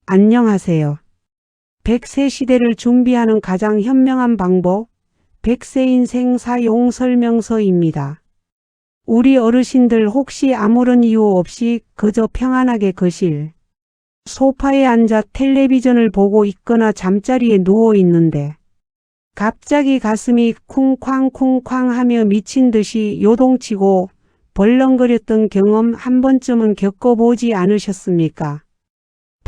안녕하세요. 100세 시대를 준비하는 가장 현명한 방법, 100세 인생 사용 설명서입니다. 우리 어르신들 혹시 아무런 이유 없이 그저 평안하게 거실, 소파에 앉아 텔레비전을 보고 있거나 잠자리에 누워 있는데 갑자기 가슴이 쿵쾅쿵쾅 하며 미친 듯이 요동치고 벌렁거렸던 경험 한 번쯤은 겪어보지 않으셨습니까?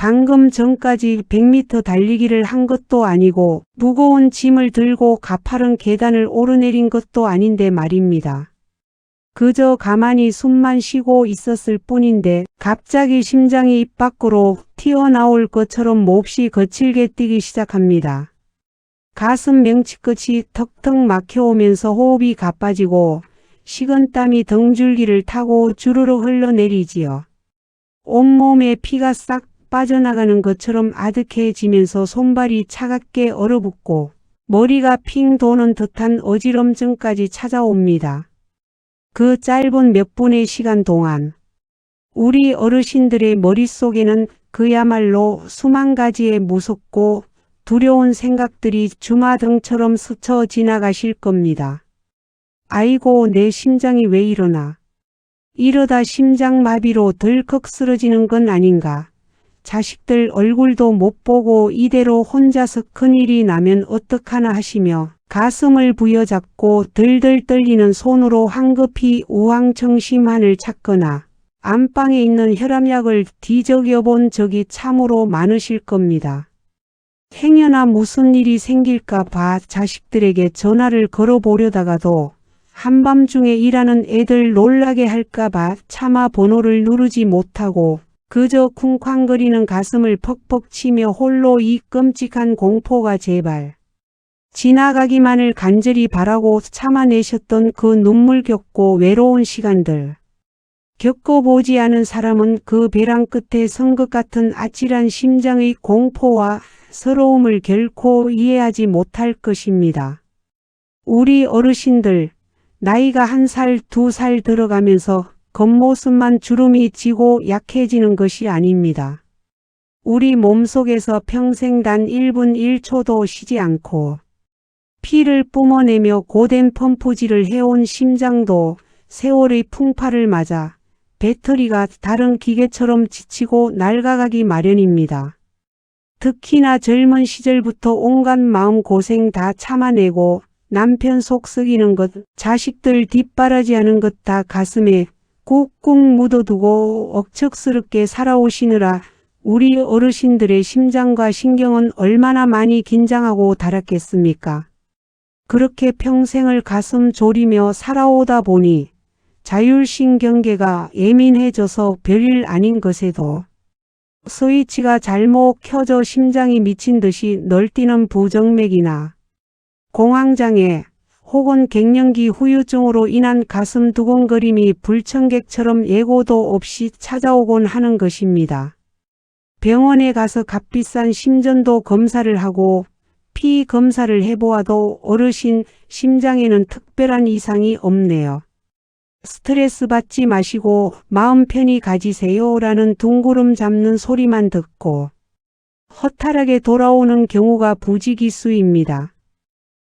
방금 전까지 100m 달리기를 한 것도 아니고 무거운 짐을 들고 가파른 계단을 오르내린 것도 아닌데 말입니다. 그저 가만히 숨만 쉬고 있었을 뿐인데 갑자기 심장이 입 밖으로 튀어나올 것처럼 몹시 거칠게 뛰기 시작합니다. 가슴 명치끝이 턱턱 막혀오면서 호흡이 가빠지고 식은땀이 등줄기를 타고 주르륵 흘러내리지요. 온몸에 피가 싹 빠져나가는 것처럼 아득해지면서 손발이 차갑게 얼어붙고 머리가 핑 도는 듯한 어지럼증까지 찾아옵니다. 그 짧은 몇 분의 시간 동안 우리 어르신들의 머릿속에는 그야말로 수만 가지의 무섭고 두려운 생각들이 주마등처럼 스쳐 지나가실 겁니다. 아이고, 내 심장이 왜 이러나? 이러다 심장마비로 덜컥 쓰러지는 건 아닌가? 자식들 얼굴도 못 보고 이대로 혼자서 큰일이 나면 어떡하나 하시며 가슴을 부여잡고 들들 떨리는 손으로 황급히 우황청심환을 찾거나 안방에 있는 혈압약을 뒤적여 본 적이 참으로 많으실 겁니다. 행여나 무슨 일이 생길까 봐 자식들에게 전화를 걸어보려다가도 한밤중에 일하는 애들 놀라게 할까 봐 차마 번호를 누르지 못하고 그저 쿵쾅거리는 가슴을 퍽퍽 치며 홀로 이 끔찍한 공포가 제발 지나가기만을 간절히 바라고 참아내셨던 그 눈물겹고 외로운 시간들. 겪어보지 않은 사람은 그 벼랑 끝에 선 것 같은 아찔한 심장의 공포와 서러움을 결코 이해하지 못할 것입니다. 우리 어르신들, 나이가 1살, 2살 들어가면서 겉모습만 주름이 지고 약해지는 것이 아닙니다. 우리 몸속에서 평생 단 1분 1초도 쉬지 않고 피를 뿜어내며 고된 펌프질을 해온 심장도 세월의 풍파를 맞아 배터리가 다른 기계처럼 지치고 낡아가기 마련입니다. 특히나 젊은 시절부터 온갖 마음고생 다 참아내고 남편 속 썩이는 것, 자식들 뒷바라지하는 것 다 가슴에 꾹꾹 묻어두고 억척스럽게 살아오시느라 우리 어르신들의 심장과 신경은 얼마나 많이 긴장하고 달았겠습니까? 그렇게 평생을 가슴 졸이며 살아오다 보니 자율신경계가 예민해져서 별일 아닌 것에도 스위치가 잘못 켜져 심장이 미친 듯이 널뛰는 부정맥이나 공황장애 혹은 갱년기 후유증으로 인한 가슴 두근거림이 불청객처럼 예고도 없이 찾아오곤 하는 것입니다. 병원에 가서 값비싼 심전도 검사를 하고 피 검사를 해보아도 어르신 심장에는 특별한 이상이 없네요. 스트레스 받지 마시고 마음 편히 가지세요 라는 둥구름 잡는 소리만 듣고 허탈하게 돌아오는 경우가 부지기수입니다.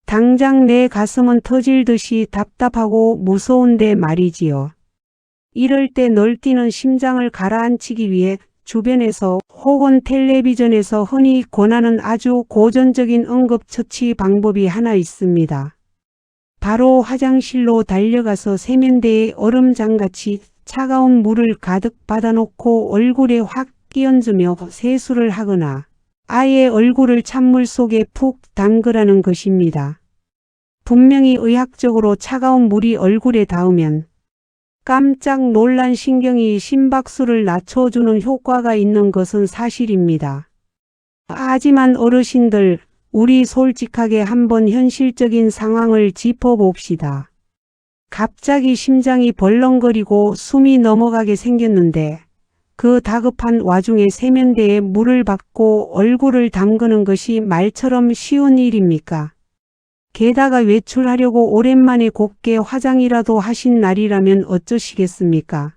당장 내 가슴은 터질 듯이 답답하고 무서운데 말이지요. 이럴 때 널뛰는 심장을 가라앉히기 위해 주변에서 혹은 텔레비전에서 흔히 권하는 아주 고전적인 응급처치 방법이 하나 있습니다. 바로 화장실로 달려가서 세면대에 얼음장같이 차가운 물을 가득 받아놓고 얼굴에 확 끼얹으며 세수를 하거나 아예 얼굴을 찬물 속에 푹 담그라는 것입니다. 분명히 의학적으로 차가운 물이 얼굴에 닿으면 깜짝 놀란 신경이 심박수를 낮춰주는 효과가 있는 것은 사실입니다. 하지만 어르신들, 우리 솔직하게 한번 현실적인 상황을 짚어봅시다. 갑자기 심장이 벌렁거리고 숨이 넘어가게 생겼는데 그 다급한 와중에 세면대에 물을 받고 얼굴을 담그는 것이 말처럼 쉬운 일입니까? 게다가 외출하려고 오랜만에 곱게 화장이라도 하신 날이라면 어쩌시겠습니까?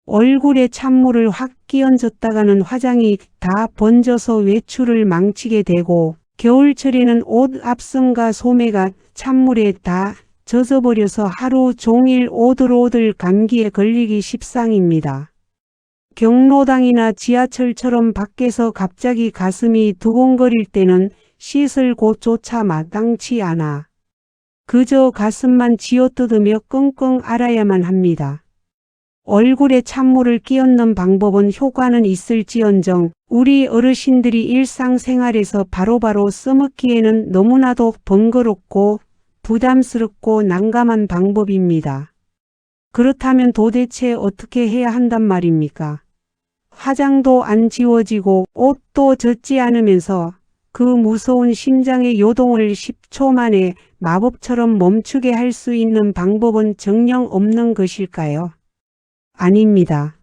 얼굴에 찬물을 확 끼얹었다가는 화장이 다 번져서 외출을 망치게 되고 겨울철에는 옷 앞선과 소매가 찬물에 다 젖어버려서 하루 종일 오들오들 감기에 걸리기 십상입니다. 경로당이나 지하철처럼 밖에서 갑자기 가슴이 두근거릴 때는 씻을 곳조차 마땅치 않아 그저 가슴만 쥐어뜯으며 끙끙 앓아야만 합니다. 얼굴에 찬물을 끼얹는 방법은 효과는 있을지언정 우리 어르신들이 일상생활에서 바로바로 써먹기에는 너무나도 번거롭고 부담스럽고 난감한 방법입니다. 그렇다면 도대체 어떻게 해야 한단 말입니까? 화장도 안 지워지고 옷도 젖지 않으면서 그 무서운 심장의 요동을 10초 만에 마법처럼 멈추게 할 수 있는 방법은 정녕 없는 것일까요? 아닙니다.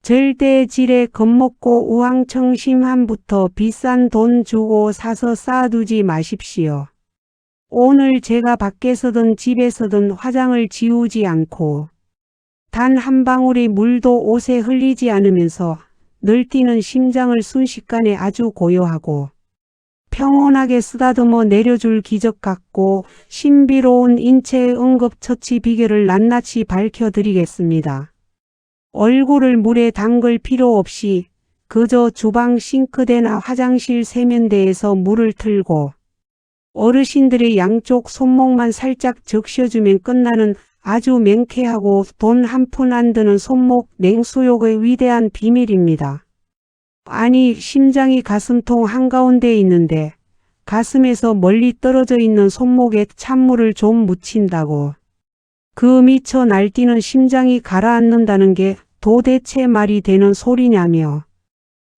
절대 질에 겁먹고 우왕청심함부터 비싼 돈 주고 사서 쌓아두지 마십시오. 오늘 제가 밖에서든 집에서든 화장을 지우지 않고 단 한 방울의 물도 옷에 흘리지 않으면서 늘뛰는 심장을 순식간에 아주 고요하고 평온하게 쓰다듬어 내려줄 기적 같고 신비로운 인체의 응급처치 비결을 낱낱이 밝혀드리겠습니다. 얼굴을 물에 담글 필요 없이 그저 주방 싱크대나 화장실 세면대에서 물을 틀고 어르신들의 양쪽 손목만 살짝 적셔주면 끝나는 아주 명쾌하고 돈 한 푼 안 드는 손목 냉수욕의 위대한 비밀입니다. 아니, 심장이 가슴통 한가운데에 있는데 가슴에서 멀리 떨어져 있는 손목에 찬물을 좀 묻힌다고 그 미쳐 날뛰는 심장이 가라앉는다는 게 도대체 말이 되는 소리냐며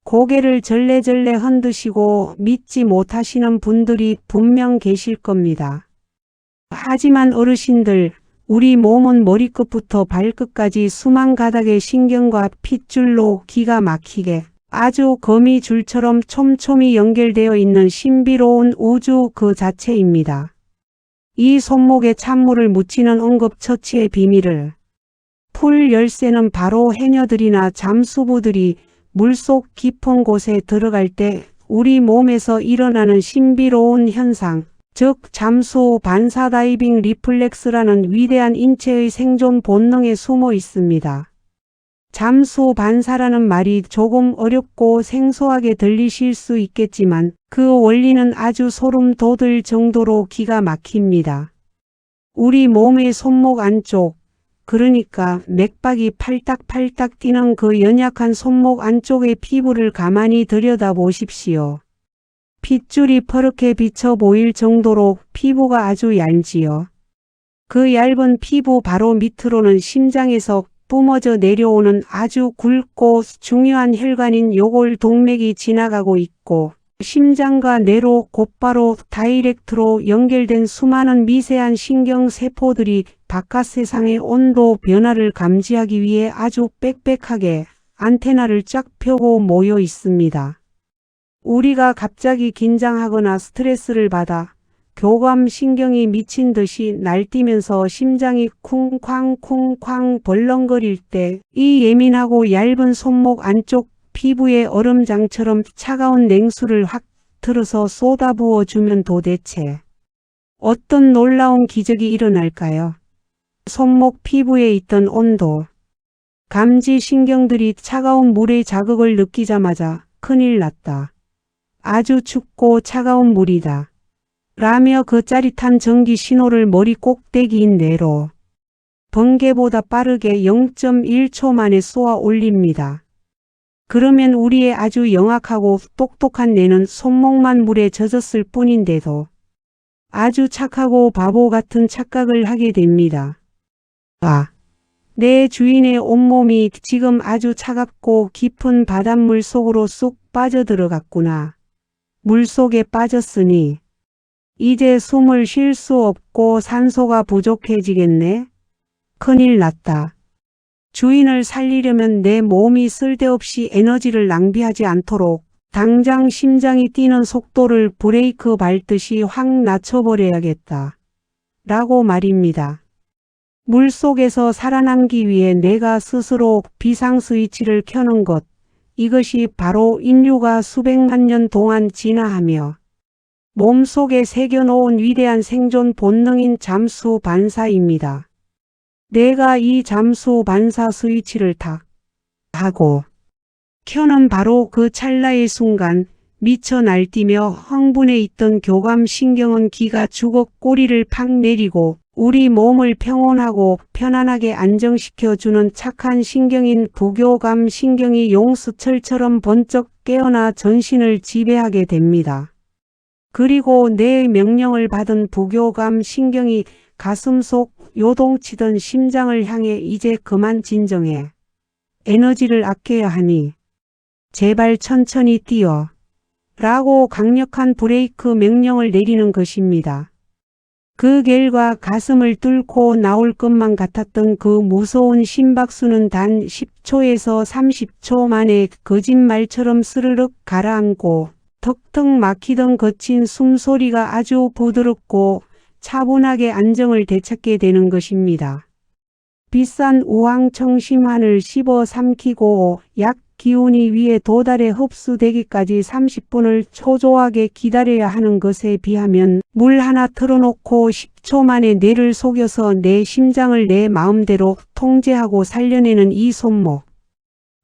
고개를 절레절레 흔드시고 믿지 못하시는 분들이 분명 계실 겁니다. 하지만 어르신들, 우리 몸은 머리끝부터 발끝까지 수만 가닥의 신경과 핏줄로 기가 막히게 아주 거미줄처럼 촘촘히 연결되어 있는 신비로운 우주 그 자체입니다. 이 손목에 찬물을 묻히는 응급처치의 비밀을 풀 열쇠는 바로 해녀들이나 잠수부들이 물속 깊은 곳에 들어갈 때 우리 몸에서 일어나는 신비로운 현상, 즉 잠수 반사 다이빙 리플렉스라는 위대한 인체의 생존 본능에 숨어 있습니다. 잠수 반사라는 말이 조금 어렵고 생소하게 들리실 수 있겠지만 그 원리는 아주 소름 돋을 정도로 기가 막힙니다. 우리 몸의 손목 안쪽, 그러니까 맥박이 팔딱팔딱 뛰는 그 연약한 손목 안쪽의 피부를 가만히 들여다보십시오. 핏줄이 퍼렇게 비쳐 보일 정도로 피부가 아주 얇지요. 그 얇은 피부 바로 밑으로는 심장에서 뿜어져 내려오는 아주 굵고 중요한 혈관인 요골동맥이 지나가고 있고 심장과 뇌로 곧바로 다이렉트로 연결된 수많은 미세한 신경세포들이 바깥 세상의 온도 변화를 감지하기 위해 아주 빽빽하게 안테나를 쫙 펴고 모여 있습니다. 우리가 갑자기 긴장하거나 스트레스를 받아 교감신경이 미친 듯이 날뛰면서 심장이 쿵쾅쿵쾅 벌렁거릴 때 이 예민하고 얇은 손목 안쪽 피부에 얼음장처럼 차가운 냉수를 확 틀어서 쏟아부어 주면 도대체 어떤 놀라운 기적이 일어날까요? 손목 피부에 있던 온도, 감지 신경들이 차가운 물의 자극을 느끼자마자 큰일 났다. 아주 춥고 차가운 물이다. 라며 그 짜릿한 전기 신호를 머리 꼭대기인 뇌로 번개보다 빠르게 0.1초 만에 쏘아 올립니다. 그러면 우리의 아주 영악하고 똑똑한 뇌는 손목만 물에 젖었을 뿐인데도 아주 착하고 바보 같은 착각을 하게 됩니다. 아, 내 주인의 온몸이 지금 아주 차갑고 깊은 바닷물 속으로 쑥 빠져들어갔구나. 물속에 빠졌으니 이제 숨을 쉴 수 없고 산소가 부족해지겠네. 큰일 났다. 주인을 살리려면 내 몸이 쓸데없이 에너지를 낭비하지 않도록 당장 심장이 뛰는 속도를 브레이크 밟듯이 확 낮춰버려야겠다. 라고 말입니다. 물속에서 살아남기 위해 내가 스스로 비상 스위치를 켜는 것, 이것이 바로 인류가 수백만 년 동안 진화하며 몸속에 새겨놓은 위대한 생존 본능인 잠수 반사입니다. 내가 이 잠수 반사 스위치를 탁 하고 켜는 바로 그 찰나의 순간 미쳐 날뛰며 흥분해 있던 교감 신경은 기가 죽어 꼬리를 팍 내리고 우리 몸을 평온하고 편안하게 안정시켜주는 착한 신경인 부교감 신경이 용수철처럼 번쩍 깨어나 전신을 지배하게 됩니다. 그리고 내 명령을 받은 부교감 신경이 가슴속 요동치던 심장을 향해 이제 그만 진정해. 에너지를 아껴야 하니 제발 천천히 뛰어. 라고 강력한 브레이크 명령을 내리는 것입니다. 그 결과 가슴을 뚫고 나올 것만 같았던 그 무서운 심박수는 단 10초에서 30초 만에 거짓말처럼 스르륵 가라앉고 턱턱 막히던 거친 숨소리가 아주 부드럽고 차분하게 안정을 되찾게 되는 것입니다. 비싼 우황청심환을 씹어 삼키고 약 기운이 위에 도달해 흡수되기까지 30분을 초조하게 기다려야 하는 것에 비하면 물 하나 틀어놓고 10초 만에 뇌를 속여서 내 심장을 내 마음대로 통제하고 살려내는 이 손목.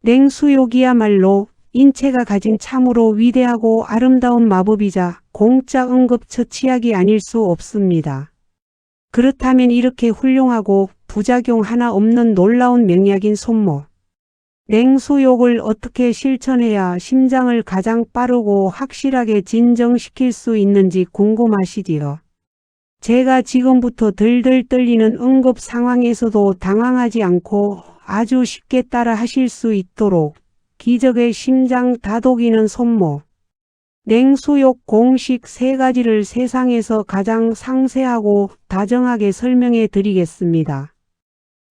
냉수욕이야말로 인체가 가진 참으로 위대하고 아름다운 마법이자 공짜 응급처치약이 아닐 수 없습니다. 그렇다면 이렇게 훌륭하고 부작용 하나 없는 놀라운 명약인 손목. 냉수욕을 어떻게 실천해야 심장을 가장 빠르고 확실하게 진정시킬 수 있는지 궁금하시지요? 제가 지금부터 들들 떨리는 응급 상황에서도 당황하지 않고 아주 쉽게 따라 하실 수 있도록 기적의 심장 다독이는 손목. 냉수욕 공식 3가지를 세상에서 가장 상세하고 다정하게 설명해 드리겠습니다.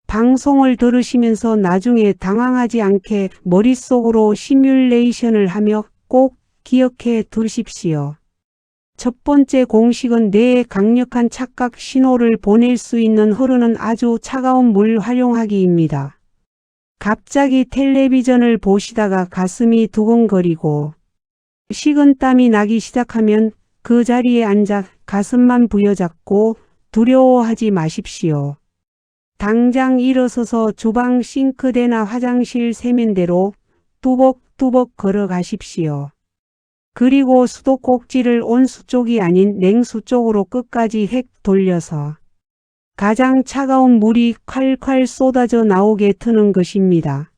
방송을 들으시면서 나중에 당황하지 않게 머릿속으로 시뮬레이션을 하며 꼭 기억해 두십시오. 첫 번째 공식은 뇌에 강력한 착각 신호를 보낼 수 있는 흐르는 아주 차가운 물 활용하기입니다. 갑자기 텔레비전을 보시다가 가슴이 두근거리고 식은땀이 나기 시작하면 그 자리에 앉아 가슴만 부여잡고 두려워하지 마십시오. 당장 일어서서 주방 싱크대나 화장실 세면대로 뚜벅뚜벅 걸어가십시오. 그리고 수도꼭지를 온수 쪽이 아닌 냉수 쪽으로 끝까지 획 돌려서 가장 차가운 물이 콸콸 쏟아져 나오게 트는 것입니다.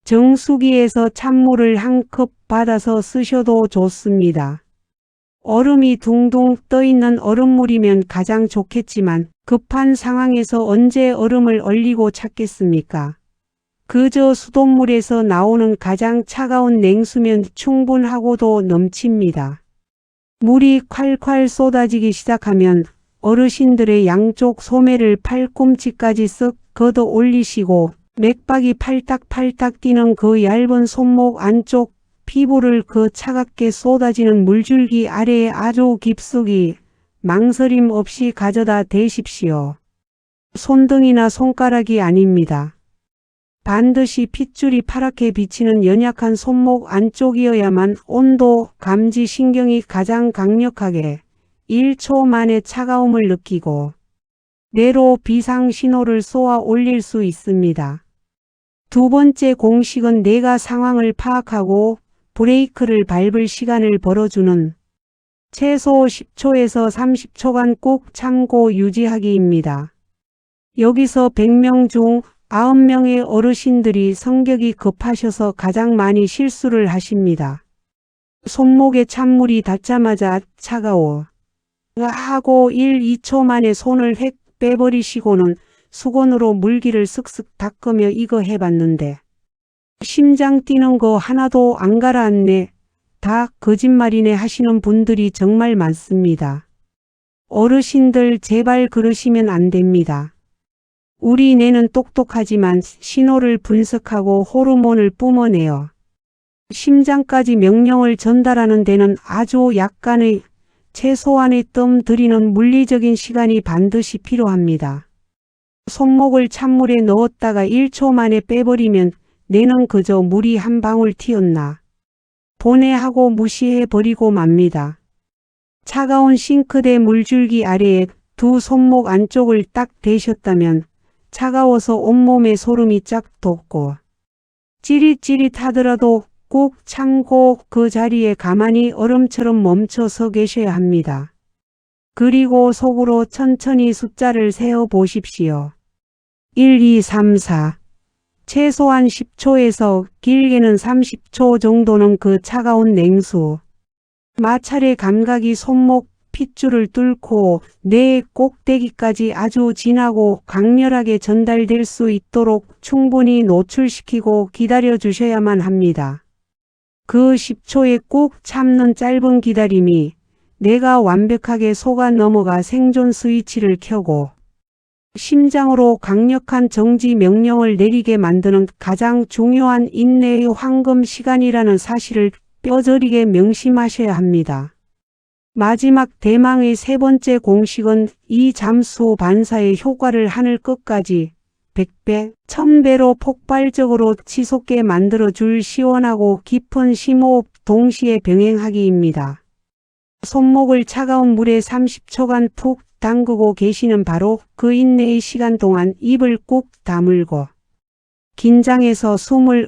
정수기에서 찬물을 한 컵 받아서 쓰셔도 좋습니다. 얼음이 둥둥 떠있는 얼음물이면 가장 좋겠지만 급한 상황에서 언제 얼음을 얼리고 찾겠습니까? 그저 수돗물에서 나오는 가장 차가운 냉수면 충분하고도 넘칩니다. 물이 콸콸 쏟아지기 시작하면 어르신들의 양쪽 소매를 팔꿈치까지 쓱 걷어 올리시고 맥박이 팔딱팔딱 뛰는 그 얇은 손목 안쪽 피부를 그 차갑게 쏟아지는 물줄기 아래에 아주 깊숙이 망설임 없이 가져다 대십시오. 손등이나 손가락이 아닙니다. 반드시 핏줄이 파랗게 비치는 연약한 손목 안쪽이어야만 온도 감지 신경이 가장 강력하게 1초 만에 차가움을 느끼고 뇌로 비상 신호를 쏘아 올릴 수 있습니다. 두 번째 공식은 내가 상황을 파악하고 브레이크를 밟을 시간을 벌어주는 최소 10초에서 30초간 꾹 참고 유지하기입니다. 여기서 100명 중 90명의 어르신들이 성격이 급하셔서 가장 많이 실수를 하십니다. 손목에 찬물이 닿자마자 차가워 하고 1, 2초 만에 손을 획 빼버리시고는 수건으로 물기를 쓱쓱 닦으며 이거 해봤는데 심장 뛰는 거 하나도 안 가라앉네. 다 거짓말이네 하시는 분들이 정말 많습니다. 어르신들 제발 그러시면 안 됩니다. 우리 뇌는 똑똑하지만 신호를 분석하고 호르몬을 뿜어내어 심장까지 명령을 전달하는 데는 아주 약간의 최소한의 뜸 들이는 물리적인 시간이 반드시 필요합니다. 손목을 찬물에 넣었다가 1초 만에 빼버리면 내는 그저 물이 한 방울 튀었나 보네 하고 무시해버리고 맙니다. 차가운 싱크대 물줄기 아래에 두 손목 안쪽을 딱 대셨다면 차가워서 온몸에 소름이 쫙 돋고 찌릿찌릿하더라도 꾹 참고 그 자리에 가만히 얼음처럼 멈춰 서 계셔야 합니다. 그리고 속으로 천천히 숫자를 세어 보십시오. 1, 2, 3, 4. 최소한 10초에서 길게는 30초 정도는 그 차가운 냉수. 마찰의 감각이 손목 핏줄을 뚫고 뇌의 꼭대기까지 아주 진하고 강렬하게 전달될 수 있도록 충분히 노출시키고 기다려 주셔야만 합니다. 그 10초에 꾹 참는 짧은 기다림이 뇌가 완벽하게 속아 넘어가 생존 스위치를 켜고 심장으로 강력한 정지 명령을 내리게 만드는 가장 중요한 인내의 황금 시간이라는 사실을 뼈저리게 명심하셔야 합니다. 마지막 대망의 세 번째 공식은 이 잠수 반사의 효과를 하늘 끝까지 100배, 1000배로 폭발적으로 치솟게 만들어줄 시원하고 깊은 심호흡 동시에 병행하기입니다. 손목을 차가운 물에 30초간 푹 담그고 계시는 바로 그 인내의 시간 동안 입을 꾹 다물고 긴장해서 숨을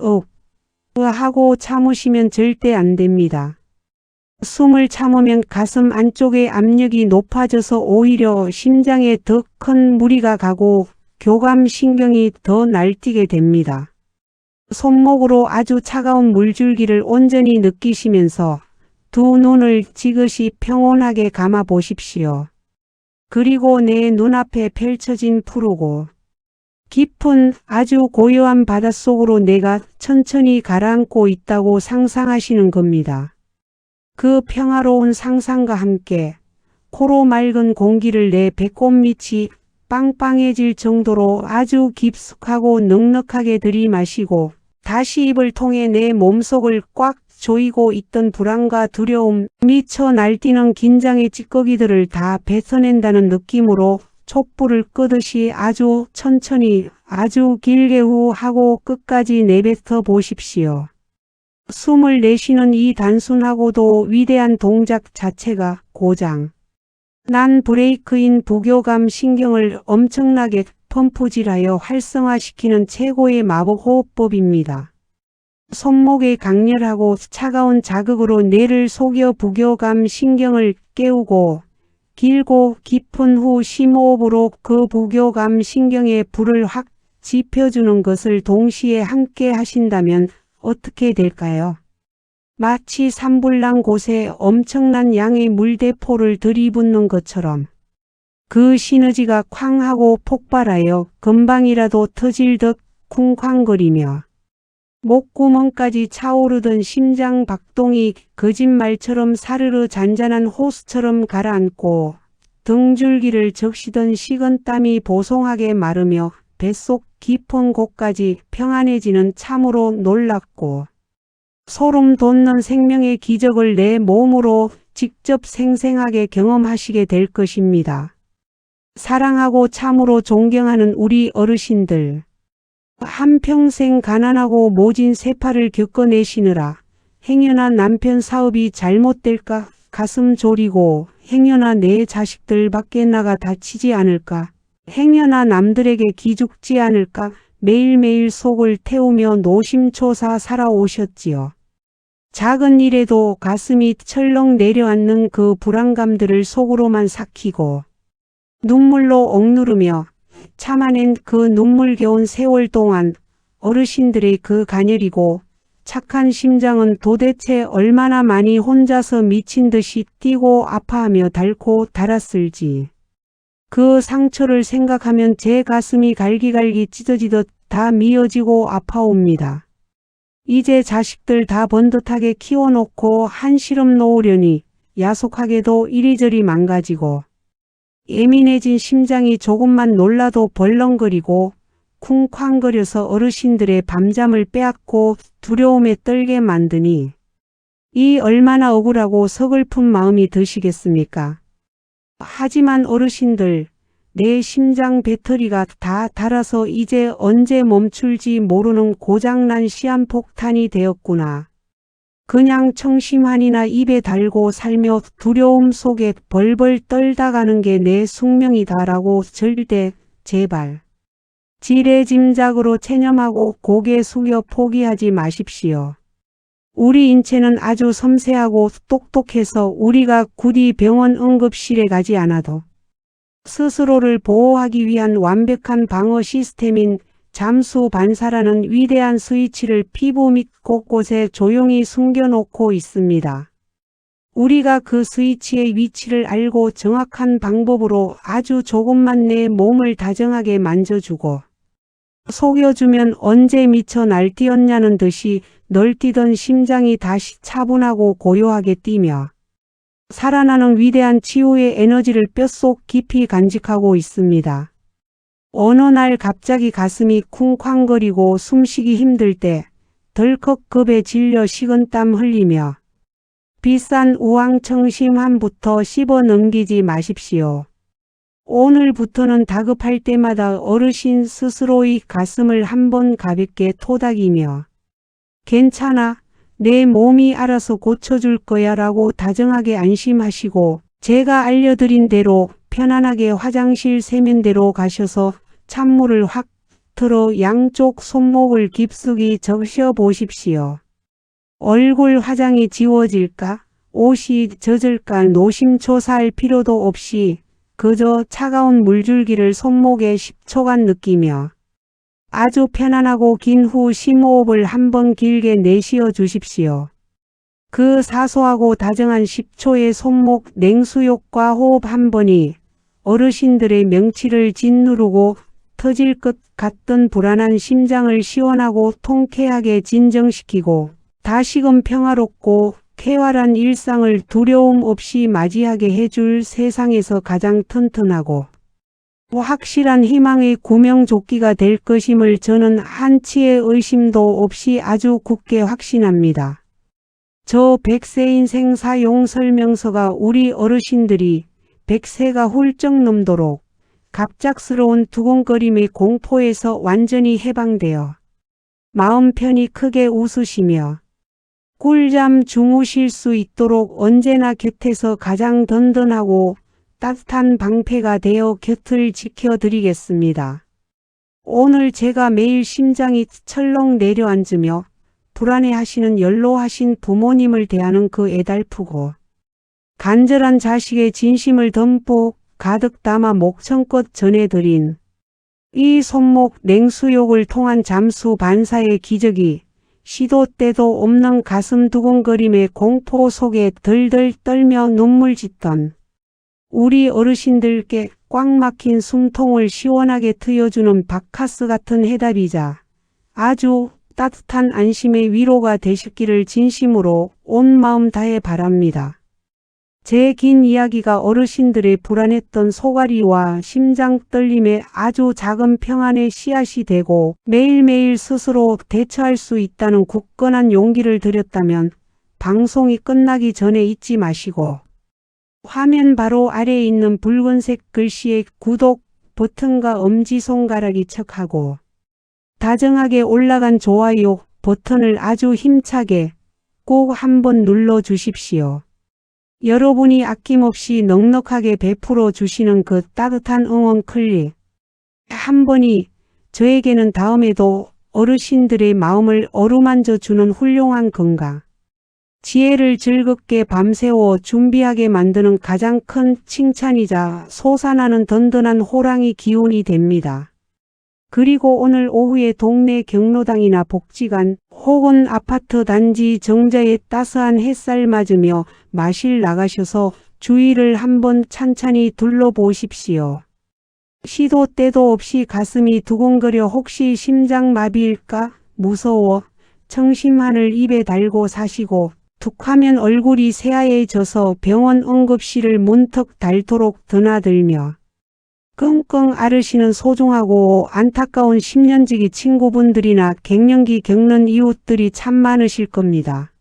하고 참으시면 절대 안 됩니다. 숨을 참으면 가슴 안쪽의 압력이 높아져서 오히려 심장에 더 큰 무리가 가고 교감신경이 더 날뛰게 됩니다. 손목으로 아주 차가운 물줄기를 온전히 느끼시면서 두 눈을 지그시 평온하게 감아 보십시오. 그리고 내 눈앞에 펼쳐진 푸르고 깊은 아주 고요한 바닷속으로 내가 천천히 가라앉고 있다고 상상하시는 겁니다. 그 평화로운 상상과 함께 코로 맑은 공기를 내 배꼽 밑이 빵빵해질 정도로 아주 깊숙하고 넉넉하게 들이마시고 다시 입을 통해 내 몸속을 꽉 조이고 있던 불안과 두려움, 미쳐 날뛰는 긴장의 찌꺼기들을 다 뱉어낸다는 느낌으로 촛불을 끄듯이 아주 천천히 아주 길게 후 하고 끝까지 내뱉어 보십시오. 숨을 내쉬는 이 단순하고도 위대한 동작 자체가 고장 난 브레이크인 부교감 신경을 엄청나게 펌프질하여 활성화시키는 최고의 마법 호흡법입니다. 손목의 강렬하고 차가운 자극으로 뇌를 속여 부교감 신경을 깨우고 길고 깊은 후 심호흡으로 그 부교감 신경의 불을 확 지펴주는 것을 동시에 함께 하신다면 어떻게 될까요? 마치 산불난 곳에 엄청난 양의 물대포를 들이붓는 것처럼 그 시너지가 쾅 하고 폭발하여 금방이라도 터질 듯 쿵쾅거리며 목구멍까지 차오르던 심장 박동이 거짓말처럼 사르르 잔잔한 호수처럼 가라앉고 등줄기를 적시던 식은땀이 보송하게 마르며 뱃속 깊은 곳까지 평안해지는 참으로 놀랍고 소름 돋는 생명의 기적을 내 몸으로 직접 생생하게 경험하시게 될 것입니다. 사랑하고 참으로 존경하는 우리 어르신들, 한평생 가난하고 모진 세파를 겪어내시느라 행여나 남편 사업이 잘못될까 가슴 졸이고 행여나 내 자식들 밖에 나가 다치지 않을까 행여나 남들에게 기죽지 않을까 매일매일 속을 태우며 노심초사 살아오셨지요. 작은 일에도 가슴이 철렁 내려앉는 그 불안감들을 속으로만 삭히고 눈물로 억누르며 참아낸 그 눈물겨운 세월 동안 어르신들의 그 가녀리고 착한 심장은 도대체 얼마나 많이 혼자서 미친 듯이 뛰고 아파하며 닳고 달았을지. 그 상처를 생각하면 제 가슴이 갈기갈기 찢어지듯 다 미어지고 아파옵니다. 이제 자식들 다 번듯하게 키워놓고 한시름 놓으려니 야속하게도 이리저리 망가지고 예민해진 심장이 조금만 놀라도 벌렁거리고 쿵쾅거려서 어르신들의 밤잠을 빼앗고 두려움에 떨게 만드니 이 얼마나 억울하고 서글픈 마음이 드시겠습니까? 하지만 어르신들, 내 심장 배터리가 다 닳아서 이제 언제 멈출지 모르는 고장난 시한폭탄이 되었구나. 그냥 청심환이나 입에 달고 살며 두려움 속에 벌벌 떨다 가는 게 내 숙명이다라고 절대 제발 지레짐작으로 체념하고 고개 숙여 포기하지 마십시오. 우리 인체는 아주 섬세하고 똑똑해서 우리가 굳이 병원 응급실에 가지 않아도 스스로를 보호하기 위한 완벽한 방어 시스템인 잠수 반사라는 위대한 스위치를 피부 밑 곳곳에 조용히 숨겨놓고 있습니다. 우리가 그 스위치의 위치를 알고 정확한 방법으로 아주 조금만 내 몸을 다정하게 만져주고 속여주면 언제 미쳐 날뛰었냐는 듯이 널뛰던 심장이 다시 차분하고 고요하게 뛰며 살아나는 위대한 치유의 에너지를 뼛속 깊이 간직하고 있습니다. 어느 날 갑자기 가슴이 쿵쾅거리고 숨쉬기 힘들 때 덜컥 겁에 질려 식은땀 흘리며 비싼 우황청심환부터 씹어 넘기지 마십시오. 오늘부터는 다급할 때마다 어르신 스스로의 가슴을 한번 가볍게 토닥이며 괜찮아, 내 몸이 알아서 고쳐줄 거야 라고 다정하게 안심하시고 제가 알려드린 대로 편안하게 화장실 세면대로 가셔서 찬물을 확 틀어 양쪽 손목을 깊숙이 적셔 보십시오. 얼굴 화장이 지워질까? 옷이 젖을까? 노심초사할 필요도 없이 그저 차가운 물줄기를 손목에 10초간 느끼며 아주 편안하고 긴 후 심호흡을 한번 길게 내쉬어 주십시오. 그 사소하고 다정한 10초의 손목 냉수욕과 호흡 한 번이 어르신들의 명치를 짓누르고 터질 것 같던 불안한 심장을 시원하고 통쾌하게 진정시키고 다시금 평화롭고 쾌활한 일상을 두려움 없이 맞이하게 해줄 세상에서 가장 튼튼하고 확실한 희망의 구명조끼가 될 것임을 저는 한치의 의심도 없이 아주 굳게 확신합니다. 저 100세 인생 사용 설명서가 우리 어르신들이 100세가 훌쩍 넘도록 갑작스러운 두근거림의 공포에서 완전히 해방되어 마음 편히 크게 웃으시며 꿀잠 주무실 수 있도록 언제나 곁에서 가장 든든하고 따뜻한 방패가 되어 곁을 지켜드리겠습니다. 오늘 제가 매일 심장이 철렁 내려앉으며 불안해하시는 연로하신 부모님을 대하는 그 애달프고 간절한 자식의 진심을 듬뿍 가득 담아 목청껏 전해드린 이 손목 냉수욕을 통한 잠수 반사의 기적이 시도 때도 없는 가슴 두근거림의 공포 속에 덜덜 떨며 눈물 짓던 우리 어르신들께 꽉 막힌 숨통을 시원하게 트여주는 바카스 같은 해답이자 아주 따뜻한 안심의 위로가 되시기를 진심으로 온 마음 다해 바랍니다. 제 긴 이야기가 어르신들의 불안했던 소갈이와 심장 떨림에 아주 작은 평안의 씨앗이 되고 매일매일 스스로 대처할 수 있다는 굳건한 용기를 드렸다면 방송이 끝나기 전에 잊지 마시고 화면 바로 아래에 있는 붉은색 글씨의 구독 버튼과 엄지손가락이 척하고 다정하게 올라간 좋아요 버튼을 아주 힘차게 꼭 한번 눌러 주십시오. 여러분이 아낌없이 넉넉하게 베풀어 주시는 그 따뜻한 응원 클릭 한 번이 저에게는 다음에도 어르신들의 마음을 어루만져 주는 훌륭한 건강, 지혜를 즐겁게 밤새워 준비하게 만드는 가장 큰 칭찬이자 솟아나는 든든한 호랑이 기운이 됩니다. 그리고 오늘 오후에 동네 경로당이나 복지관 혹은 아파트 단지 정자에 따스한 햇살 맞으며 마실 나가셔서 주위를 한번 찬찬히 둘러보십시오. 시도 때도 없이 가슴이 두근거려 혹시 심장마비일까 무서워 청심환을 입에 달고 사시고 툭하면 얼굴이 새하얘져서 병원 응급실을 문턱 닳도록 드나들며 끙끙 앓으시는 소중하고 안타까운 10년지기 친구분들이나 갱년기 겪는 이웃들이 참 많으실 겁니다.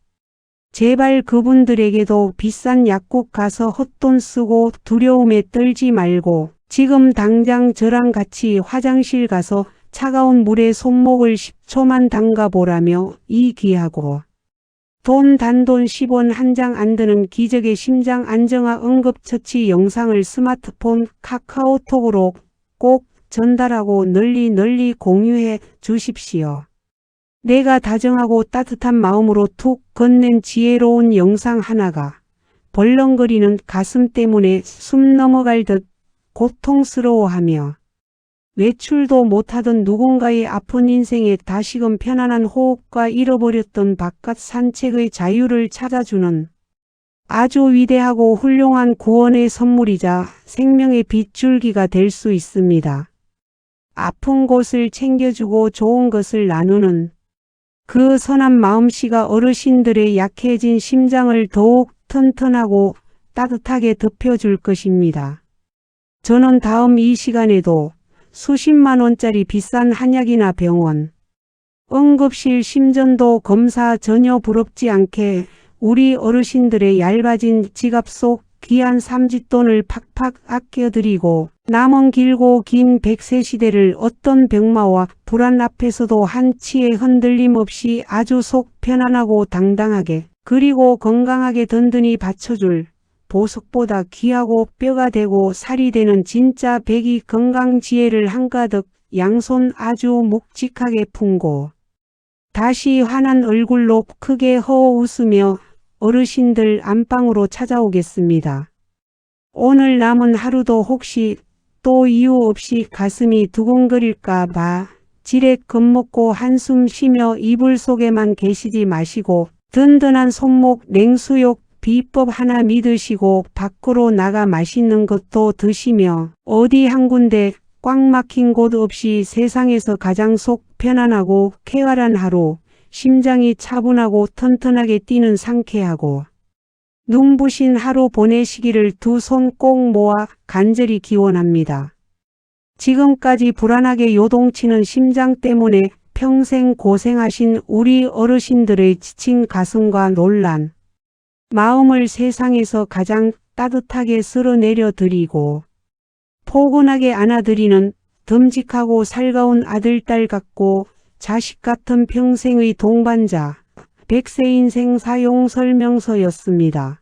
제발 그분들에게도 비싼 약국 가서 헛돈 쓰고 두려움에 떨지 말고 지금 당장 저랑 같이 화장실 가서 차가운 물에 손목을 10초만 담가보라며 이 귀하고 돈 단돈 10원 한 장 안 드는 기적의 심장 안정화 응급처치 영상을 스마트폰 카카오톡으로 꼭 전달하고 널리 공유해 주십시오. 내가 다정하고 따뜻한 마음으로 툭 건넨 지혜로운 영상 하나가 벌렁거리는 가슴 때문에 숨 넘어갈 듯 고통스러워하며 외출도 못하던 누군가의 아픈 인생에 다시금 편안한 호흡과 잃어버렸던 바깥 산책의 자유를 찾아주는 아주 위대하고 훌륭한 구원의 선물이자 생명의 빗줄기가 될 수 있습니다. 아픈 곳을 챙겨주고 좋은 것을 나누는 그 선한 마음씨가 어르신들의 약해진 심장을 더욱 튼튼하고 따뜻하게 덮여줄 것입니다. 저는 다음 이 시간에도 수십만 원짜리 비싼 한약이나 병원, 응급실 심전도 검사 전혀 부럽지 않게 우리 어르신들의 얇아진 지갑 속 귀한 삼짓돈을 팍팍 아껴드리고 남은 길고 긴 100세 시대를 어떤 병마와 불안 앞에서도 한치의 흔들림 없이 아주 속 편안하고 당당하게 그리고 건강하게 든든히 받쳐줄 보석보다 귀하고 뼈가 되고 살이 되는 진짜 백이 건강 지혜를 한가득 양손 아주 묵직하게 품고 다시 환한 얼굴로 크게 허웃으며 어르신들 안방으로 찾아오겠습니다. 오늘 남은 하루도 혹시 또 이유 없이 가슴이 두근거릴까 봐 지레 겁먹고 한숨 쉬며 이불 속에만 계시지 마시고 든든한 손목 냉수욕 비법 하나 믿으시고 밖으로 나가 맛있는 것도 드시며 어디 한 군데 꽉 막힌 곳 없이 세상에서 가장 속 편안하고 쾌활한 하루, 심장이 차분하고 튼튼하게 뛰는 상쾌하고 눈부신 하루 보내시기를 두 손 꼭 모아 간절히 기원합니다. 지금까지 불안하게 요동치는 심장 때문에 평생 고생하신 우리 어르신들의 지친 가슴과 놀란 마음을 세상에서 가장 따뜻하게 쓸어내려 드리고 포근하게 안아드리는 듬직하고 살가운 아들딸 같고 자식 같은 평생의 동반자 100세 인생 사용 설명서였습니다.